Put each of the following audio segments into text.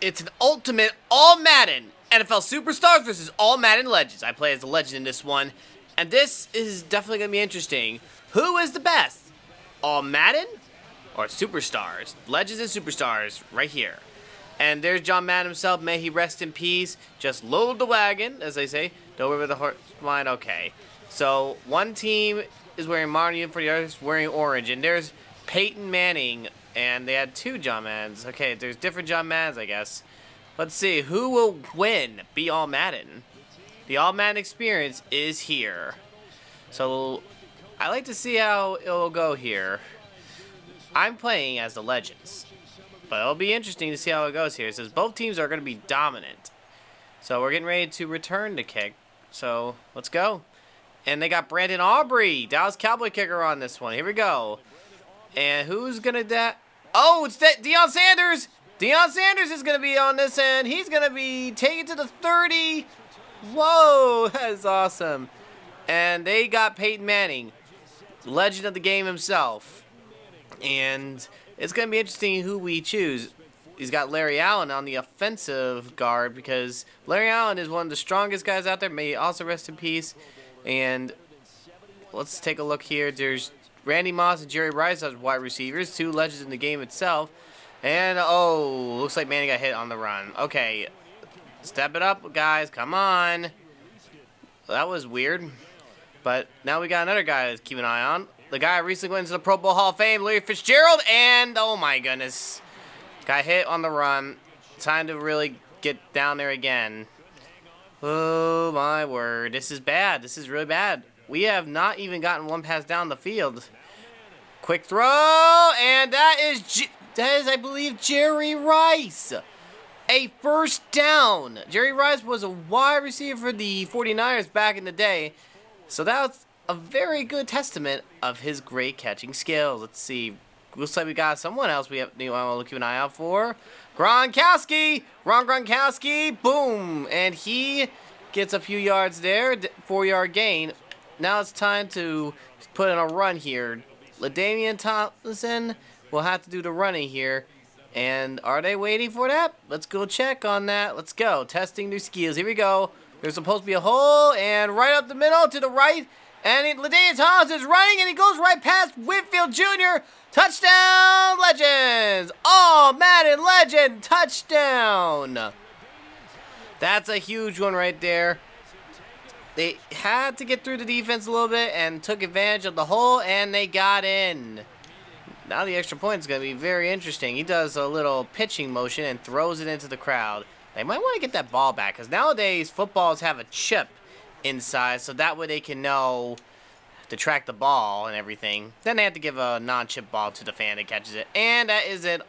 It's an ultimate All Madden NFL Superstars versus All Madden Legends. I play as a legend in this one, and this is definitely going to be interesting. Who is the best? All Madden or Superstars? Legends and Superstars right here. And there's John Madden himself. May he rest in peace. Just load the wagon, as they say. Don't worry about the horse mine. Okay. So one team is wearing modern uniform, the other is wearing orange. And there's Peyton Manning. And they had two John Maddens. Okay, there's different John Maddens, I guess. Let's see. Who will win? Be All Madden. The All Madden experience is here. So I like to see how it'll go here. I'm playing as the Legends. But it'll be interesting to see how it goes here. It says both teams are going to be dominant. So we're getting ready to return the kick. So let's go. And they got Brandon Aubrey, Dallas Cowboy kicker on this one. Here we go. And who's going to Oh, it's Deion Sanders. Deion Sanders is going to be on this end. He's going to be taken to the 30. Whoa, that is awesome. And they got Peyton Manning, legend of the game himself. And it's going to be interesting who we choose. He's got Larry Allen on the offensive guard because Larry Allen is one of the strongest guys out there. May he also rest in peace. And let's take a look here. There's Randy Moss and Jerry Rice as wide receivers, two legends in the game itself. And, oh, looks like Manning got hit on the run. Okay, step it up, guys. Come on. That was weird. But now we got another guy to keep an eye on. The guy recently went into the Pro Bowl Hall of Fame, Larry Fitzgerald, and oh my goodness, got hit on the run. Time to really get down there again. Oh my word, this is bad. This is really bad. We have not even gotten one pass down the field. Quick throw, and that is, I believe, Jerry Rice. A first down. Jerry Rice was a wide receiver for the 49ers back in the day, so that was a very good testament of his great catching skills. Let's see. Looks like we got someone else we want to keep an eye out for. Gronkowski. Ron Gronkowski. Boom. And he gets a few yards there. 4-yard gain. Now it's time to put in a run here. LaDainian Tomlinson will have to do the running here. And are they waiting for that? Let's go check on that. Let's go. Testing their skills. Here we go. There's supposed to be a hole. And right up the middle to the right. And LaDainian Tomlinson is running, and he goes right past Whitfield Jr. Touchdown, Legends! All Madden Legend touchdown! That's a huge one right there. They had to get through the defense a little bit and took advantage of the hole, and they got in. Now the extra point is going to be very interesting. He does a little pitching motion and throws it into the crowd. They might want to get that ball back, because nowadays footballs have a chip inside, so that way they can know to track the ball and everything. Then they have to give a non-chip ball to the fan that catches it, and that is an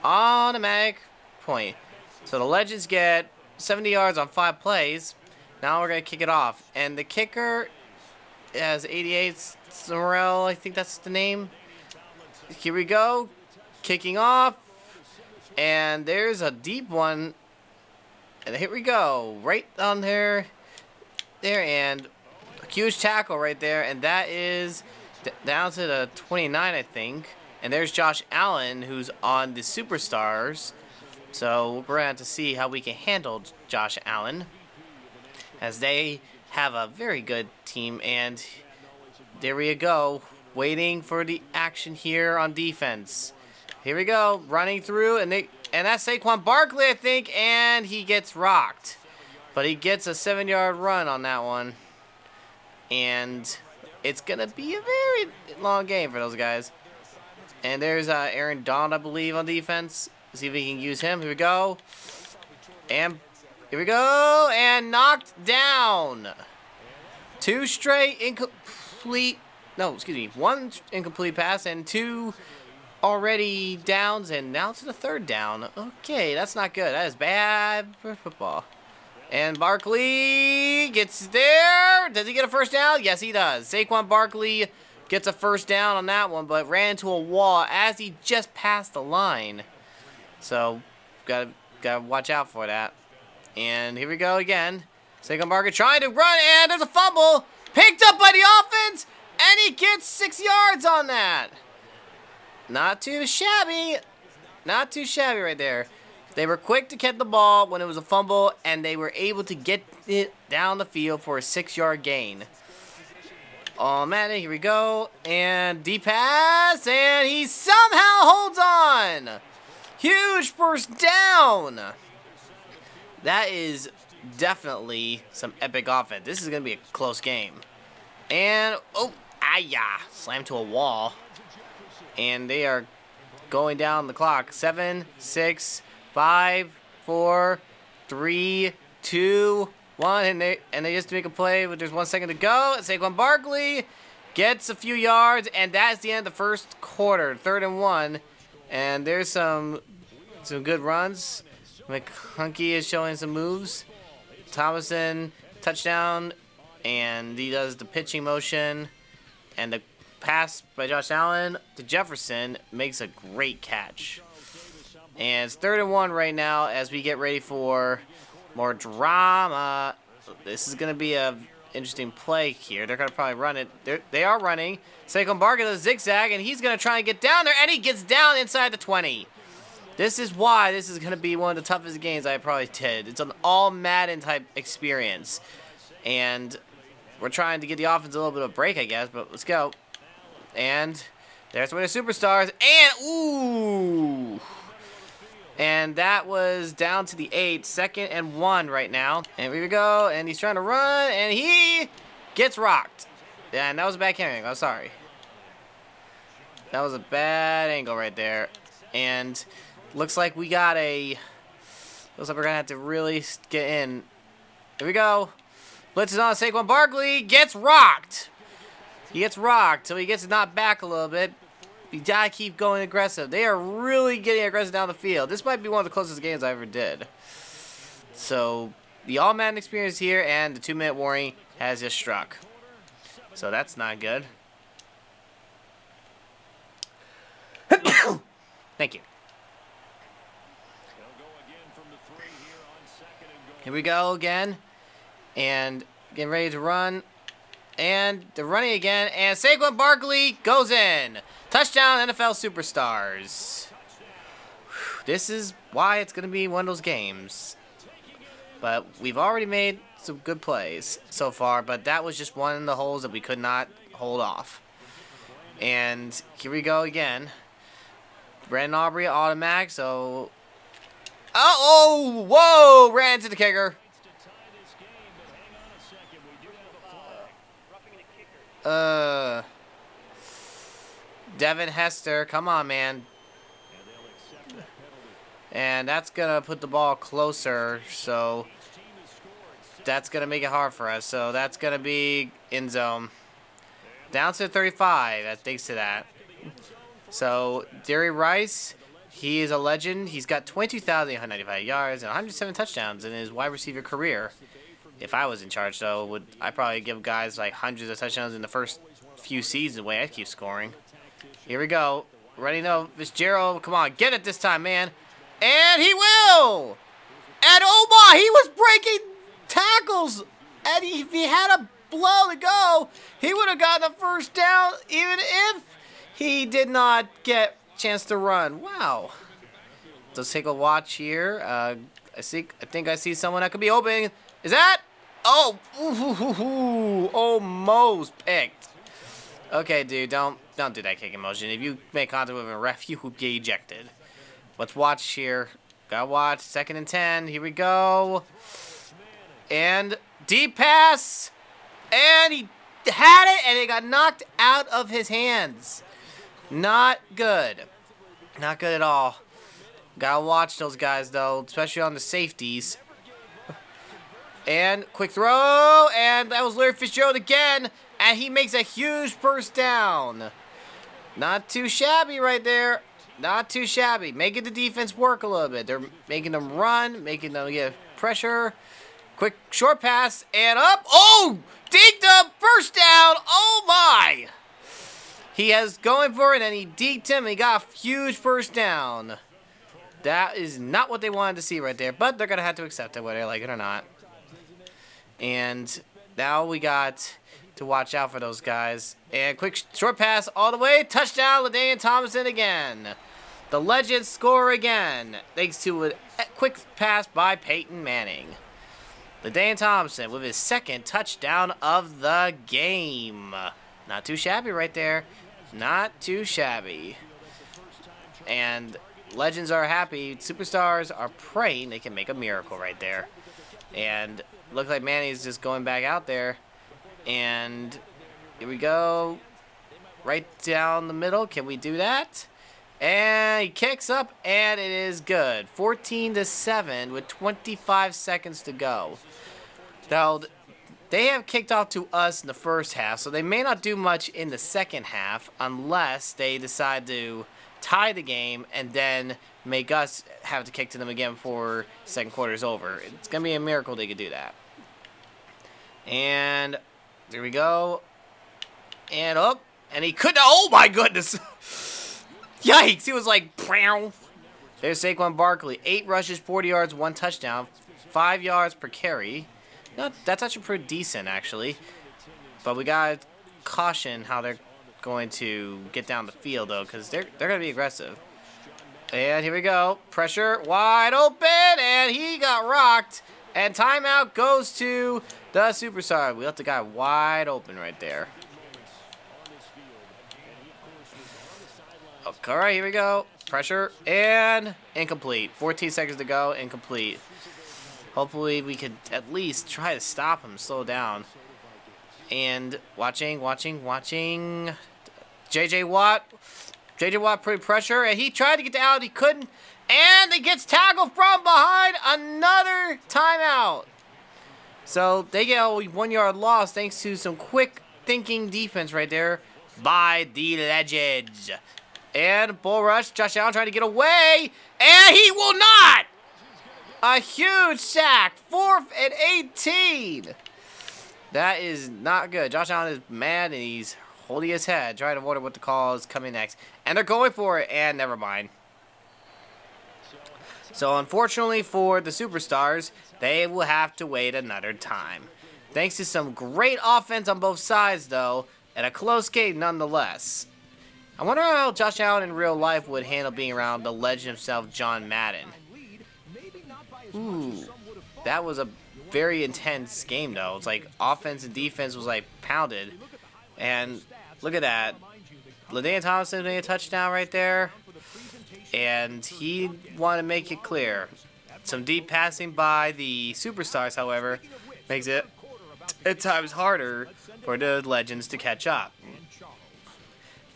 automatic point. So the Legends get 70 yards on 5 plays. Now we're going to kick it off, and the kicker has 88 Sorrell, I think that's the name. Here we go, kicking off, and there's a deep one, and here we go, right on there, and a huge tackle right there, and that is down to the 29, I think. And there's Josh Allen, who's on the Superstars. So we're going to have to see how we can handle Josh Allen, as they have a very good team. And there we go, waiting for the action here on defense. Here we go, running through, and that's Saquon Barkley, I think, and he gets rocked. But he gets a 7-yard run on that one. And it's going to be a very long game for those guys. And there's Aaron Donald, I believe, on defense. See if we can use him. Here we go. And here we go. And knocked down. 2 straight incomplete. No, excuse me. 1 incomplete pass and 2 already downs. And now to the 3rd down. Okay, that's not good. That is bad for football. And Barkley gets there. Does he get a first down? Yes, he does. Saquon Barkley gets a first down on that one, but ran into a wall as he just passed the line. So, gotta watch out for that. And here we go again. Saquon Barkley trying to run, and there's a fumble. Picked up by the offense, and he gets 6 yards on that. Not too shabby. Not too shabby right there. They were quick to catch the ball when it was a fumble, and they were able to get it down the field for a 6-yard gain. All Madden, here we go, and deep pass, and he somehow holds on. Huge first down. That is definitely some epic offense. This is going to be a close game. And, slammed to a wall. And they are going down the clock. 7, 6, 5, 4, 3, 2, 1. And they just make a play, but there's 1 second to go. Saquon Barkley gets a few yards, and that's the end of the first quarter. 3rd and 1. And there's some good runs. McConkey is showing some moves. Thomason, touchdown, and he does the pitching motion. And the pass by Josh Allen to Jefferson makes a great catch. And it's 3rd and 1 right now as we get ready for more drama. This is going to be a interesting play here. They're going to probably run it. They are running. Saquon Barkley does a zigzag, and he's going to try and get down there, and he gets down inside the 20. This is why this is going to be one of the toughest games I probably did. It's an all-Madden type experience. And we're trying to get the offense a little bit of a break, I guess, but let's go. And there's Madden Superstars, and ooh! And that was down to the 8, 2nd and 1 right now. And here we go, and he's trying to run, and he gets rocked. Yeah, and that was a bad camera angle, I'm sorry. That was a bad angle right there. And looks like we got looks like we're going to have to really get in. Here we go. Blitz is on. Saquon Barkley gets rocked. He gets rocked, so he gets knocked back a little bit. You got to keep going aggressive. They are really getting aggressive down the field. This might be one of the closest games I ever did. So the all-Madden experience here and the 2-minute warning has just struck. So that's not good. Thank you. Here we go again. And getting ready to run. And they're running again. And Saquon Barkley goes in. Touchdown, NFL Superstars. This is why it's going to be one of those games. But we've already made some good plays so far. But that was just one of the holes that we could not hold off. And here we go again. Brandon Aubrey, automatic, so... Oh, whoa! Ran into the kicker. Devin Hester, come on, man. And that's going to put the ball closer, so... That's going to make it hard for us, so that's going to be end zone. Down to 35, thanks to that. So, Jerry Rice, he is a legend. He's got 22,895 yards and 107 touchdowns in his wide receiver career. If I was in charge, though, I'd probably give guys like hundreds of touchdowns in the first few seasons the way I'd keep scoring. Here we go. Ready now, Fitzgerald. Come on, get it this time, man. And he will! And oh my, he was breaking tackles. And if he had a blow to go, he would have gotten a first down even if he did not get a chance to run. Wow. Let's take a watch here. I think I see someone that could be open. Is that? Oh, almost picked. Okay, dude, don't do that kicking motion. If you make contact with a ref, you will be ejected. Let's watch here. Gotta watch. 2nd and 10. Here we go. And deep pass. And he had it, and it got knocked out of his hands. Not good. Not good at all. Gotta watch those guys, though, especially on the safeties. And quick throw, and that was Larry Fitzgerald again, and he makes a huge first down. Not too shabby right there. Not too shabby. Making the defense work a little bit. They're making them run, making them get pressure. Quick short pass, and up. Oh! Deked up, first down. Oh, my. He has going for it, and he deked him, and he got a huge first down. That is not what they wanted to see right there, but they're going to have to accept it, whether they like it or not. And now we got to watch out for those guys. And quick short pass all the way. Touchdown, LaDainian Tomlinson again. The Legends score again, thanks to a quick pass by Peyton Manning. LaDainian Thompson with his second touchdown of the game. Not too shabby right there. Not too shabby. And Legends are happy. Superstars are praying they can make a miracle right there. And looks like Manny's just going back out there. And here we go. Right down the middle. Can we do that? And he kicks up, and it is good. 14-7 with 25 seconds to go. Now, they have kicked off to us in the first half, so they may not do much in the second half unless they decide to tie the game and then make us have to kick to them again before second quarter is over. It's going to be a miracle they could do that. And there we go. And up. And he couldn't. Oh, my goodness. Yikes, he was like, Prow. There's Saquon Barkley. 8 rushes, 40 yards, 1 touchdown, 5 yards per carry. No, that's actually pretty decent, actually. But we got to caution how they're going to get down the field, though, because they're going to be aggressive. And here we go. Pressure, wide open, and he got rocked. And timeout goes to the Superstar. We left the guy wide open right there. All right, here we go. Pressure, and incomplete. 14 seconds to go, incomplete. Hopefully we could at least try to stop him, slow down. And watching. J.J. Watt put pressure, and he tried to get out, he couldn't. And he gets tackled from behind. Another timeout. So they get a 1-yard loss thanks to some quick thinking defense right there by the Legends. And bull rush, Josh Allen trying to get away, and he will not! A huge sack, 4th and 18. That is not good. Josh Allen is mad, and he's holding his head, trying to wonder what the call is coming next. And they're going for it, and never mind. So unfortunately for the Superstars, they will have to wait another time. Thanks to some great offense on both sides, though, and a close game nonetheless. I wonder how Josh Allen in real life would handle being around the legend himself, John Madden. Ooh, that was a very intense game, though. It's like offense and defense was like pounded. And look at that. LaDainian Thompson made a touchdown right there. And he wanted to make it clear. Some deep passing by the Superstars, however, makes it at times harder for the Legends to catch up.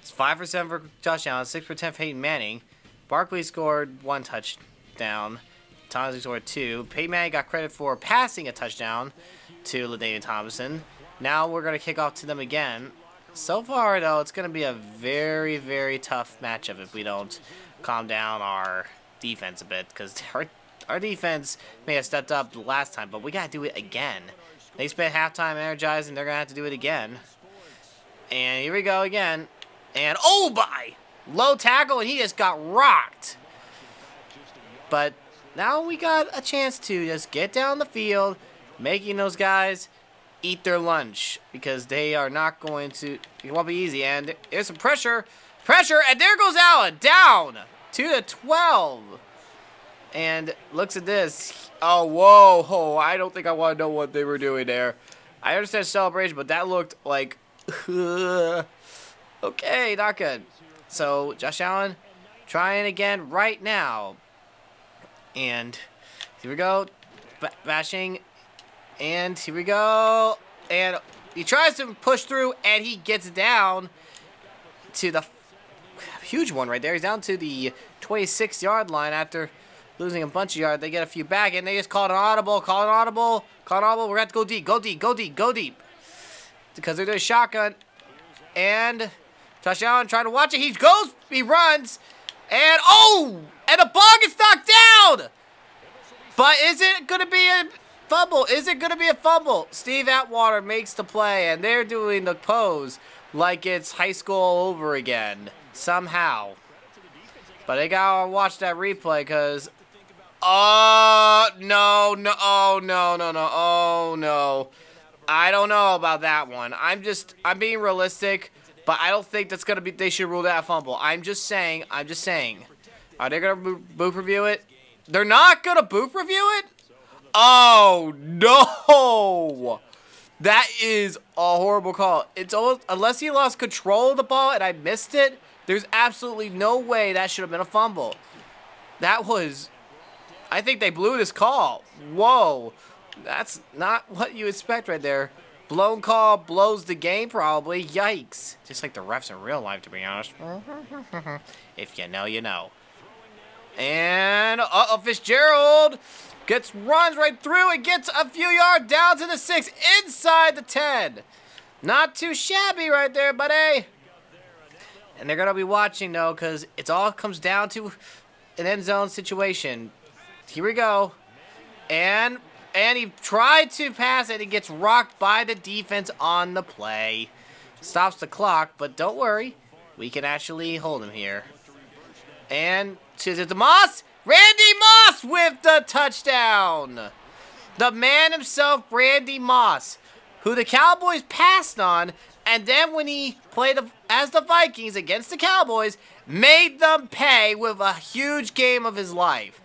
5 for 7 for Josh Allen, 6 for 10 for Peyton Manning. Barkley scored 1 touchdown. Thompson scored 2. Peyton Manning got credit for passing a touchdown to LaDainian Thompson. Now we're going to kick off to them again. So far, though, it's going to be a very, very tough matchup if we don't calm down our defense a bit. Because our defense may have stepped up the last time, but we got to do it again. They spent halftime energizing. They're going to have to do it again. And here we go again. And, oh, my! Low tackle, and he just got rocked. But now we got a chance to just get down the field, making those guys eat their lunch. Because they are not going to, it won't be easy. And there's some pressure, and there goes Allen, down to the 12. And looks at this. Oh, whoa, I don't think I want to know what they were doing there. I understand celebration, but that looked like... Okay, not good. So, Josh Allen trying again right now. And here we go. Bashing. And here we go. And he tries to push through, and he gets down to the huge one right there. He's down to the 26-yard line after losing a bunch of yards. They get a few back, and they just called an audible. We're going to have to go deep. Because they're doing shotgun. And... Josh Allen trying to watch it. He goes, he runs, and and the ball gets knocked down. But is it going to be a fumble? Steve Atwater makes the play, and they're doing the pose like it's high school all over again, somehow. But they got to watch that replay because, no. I don't know about that one. I'm being realistic. But I don't think that's going to be, they should rule that fumble. I'm just saying. Are they going to boop review it? They're not going to boop review it? Oh, no. That is a horrible call. It's almost, unless he lost control of the ball and I missed it, there's absolutely no way that should have been a fumble. That was, I think they blew this call. Whoa. That's not what you expect right there. Blown call blows the game probably. Yikes. Just like the refs in real life, to be honest. If you know, you know. And, Fitzgerald runs right through and gets a few yards down to the 6, inside the 10. Not too shabby right there, buddy. And they're going to be watching, though, because it all comes down to an end zone situation. Here we go. And he tried to pass it. He gets rocked by the defense on the play. Stops the clock, but don't worry. We can actually hold him here. And to Moss. Randy Moss with the touchdown. The man himself, Randy Moss, who the Cowboys passed on, and then when he played as the Vikings against the Cowboys, made them pay with a huge game of his life.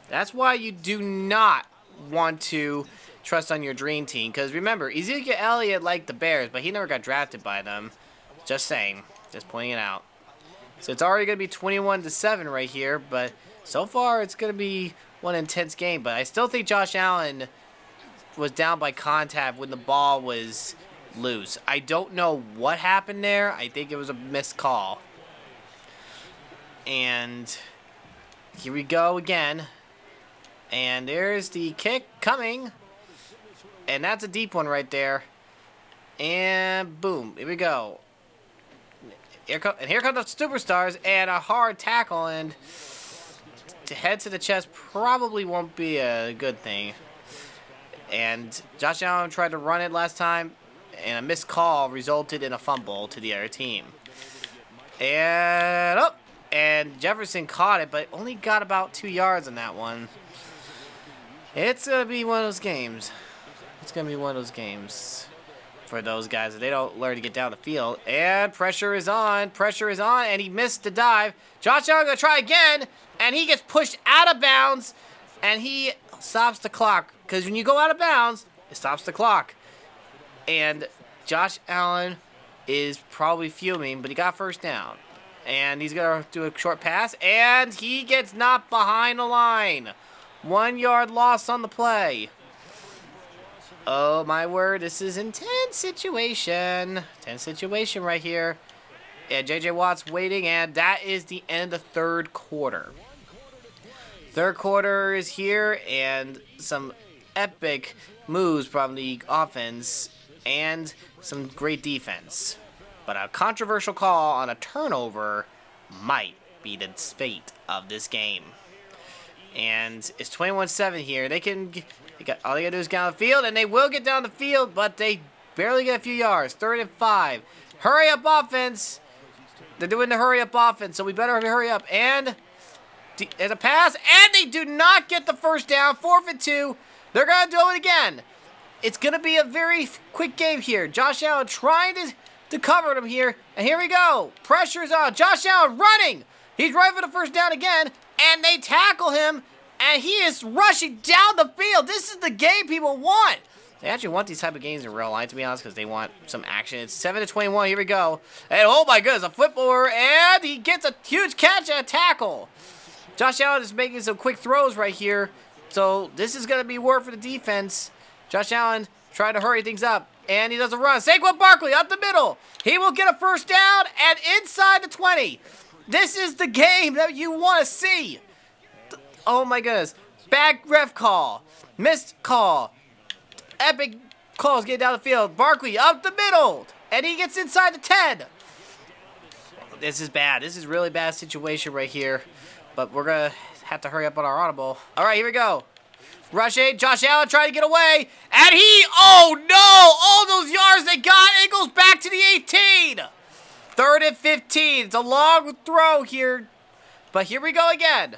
That's why you do not want to trust on your dream team, because remember, Ezekiel Elliott liked the Bears, but he never got drafted by them. Just saying. Just pointing it out. So it's already going to be 21-7 right here, but so far it's going to be one intense game. But I still think Josh Allen was down by contact when the ball was loose. I don't know what happened there. I think it was a missed call. And here we go again. And there's the kick coming. And that's a deep one right there. And boom, here we go. Here come the Superstars, and a hard tackle, and to head to the chest probably won't be a good thing. And Josh Allen tried to run it last time, and a missed call resulted in a fumble to the other team. And Jefferson caught it, but only got about 2 yards on that one. It's going to be one of those games. It's going to be one of those games for those guys if they don't learn to get down the field. And pressure is on, and he missed the dive. Josh Allen going to try again, and he gets pushed out of bounds, and he stops the clock. Because when you go out of bounds, it stops the clock. And Josh Allen is probably fuming, but he got first down. And he's going to do a short pass, and he gets knocked behind the line. 1 yard loss on the play. Oh, my word, this is intense situation. Tense situation right here. And J.J. Watt's waiting, and that is the end of the third quarter. Third quarter is here, and some epic moves from the offense and some great defense. But a controversial call on a turnover might be the fate of this game. And it's 21-7 here. All they got to do is get down the field, and they will get down the field, but they barely get a few yards. 3rd and 5. Hurry up offense. They're doing the hurry up offense, so we better hurry up. And there's a pass, and they do not get the first down. 4th and 2. They're going to do it again. It's going to be a very quick game here. Josh Allen trying to cover them here, and here we go. Pressure's on. Josh Allen running. He's right for the first down again, and they tackle him, and he is rushing down the field. This is the game people want. They actually want these type of games in real life, to be honest, because they want some action. It's 7-21. Here we go. And oh my goodness, a footballer, and he gets a huge catch and a tackle. Josh Allen is making some quick throws right here, so this is going to be work for the defense. Josh Allen trying to hurry things up, and he does a run. Saquon Barkley up the middle. He will get a first down and inside the 20. This is the game that you want to see. Oh my goodness. Bad ref call. Missed call. Epic calls get down the field. Barkley up the middle. And he gets inside the 10. This is bad. This is really bad situation right here. But we're going to have to hurry up on our audible. All right, here we go. Rush 8. Josh Allen trying to get away. And oh no. All those yards they got. It goes back to the 18. 3rd and 15. It's a long throw here. But here we go again.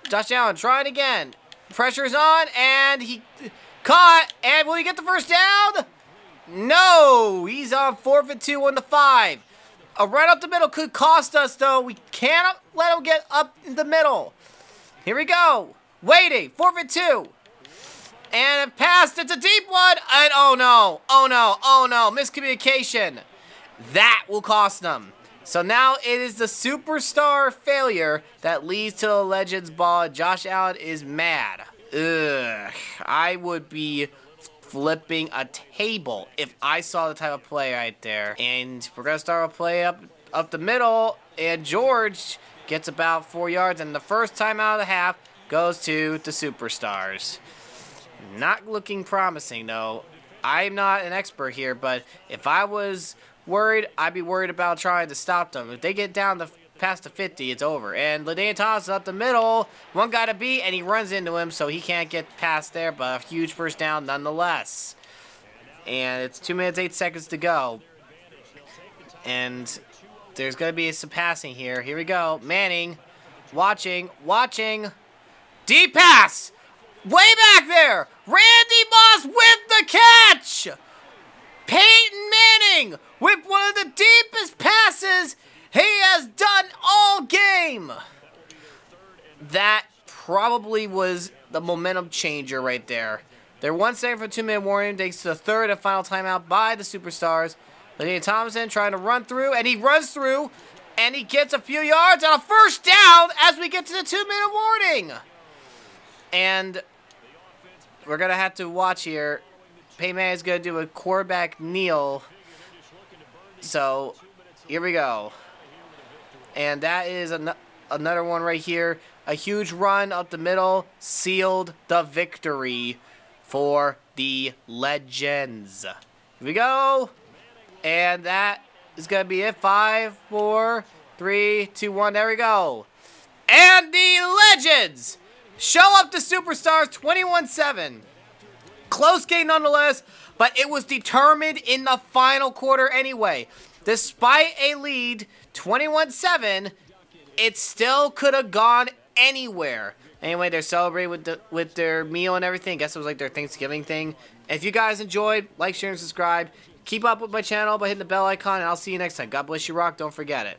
Josh Allen trying again. Pressure's on, and he caught. And will he get the first down? No. He's on 4th and 2 on the 5. Right up the middle could cost us, though. We cannot let them get up in the middle. Here we go. Waiting. Forfeit 2. And it passed. It's a deep one. And oh no. Oh no. Oh no. Miscommunication. That will cost them. So now it is the superstar failure that leads to the Legends ball. Josh Allen is mad. Ugh. I would be flipping a table if I saw the type of play right there. And we're going to start a play up the middle. And George gets about 4 yards. And the first time out of the half goes to the Superstars. Not looking promising, though. I'm not an expert here, but if I was worried, I'd be worried about trying to stop them. If they get down to past the 50, it's over. And LaDainian Thomas is up the middle. One guy to beat, and he runs into him, so he can't get past there, but a huge first down nonetheless. And it's 2 minutes, 8 seconds to go. And there's going to be some passing here. Here we go. Manning, watching. Deep pass! Way back there! Randy Moss with the catch! Peyton Manning with one of the deepest passes he has done all game. That probably was the momentum changer right there. They're 1 second for 2-minute warning. Takes to the third and final timeout by the Superstars. LaDainian Thompson trying to run through, and he runs through, and he gets a few yards on a first down as we get to the 2-minute warning. And we're going to have to watch here. Peyton Manning is going to do a quarterback kneel. So, here we go. And that is another one right here. A huge run up the middle sealed the victory for the Legends. Here we go. And that is going to be it. 5, 4, 3, 2, 1. There we go. And the Legends show up to Superstars 21-7. Close game nonetheless, but it was determined in the final quarter anyway. Despite a lead, 21-7, it still could have gone anywhere. Anyway, they're celebrating with their meal and everything. I guess it was like their Thanksgiving thing. If you guys enjoyed, like, share, and subscribe. Keep up with my channel by hitting the bell icon, and I'll see you next time. God bless you, rock. Don't forget it.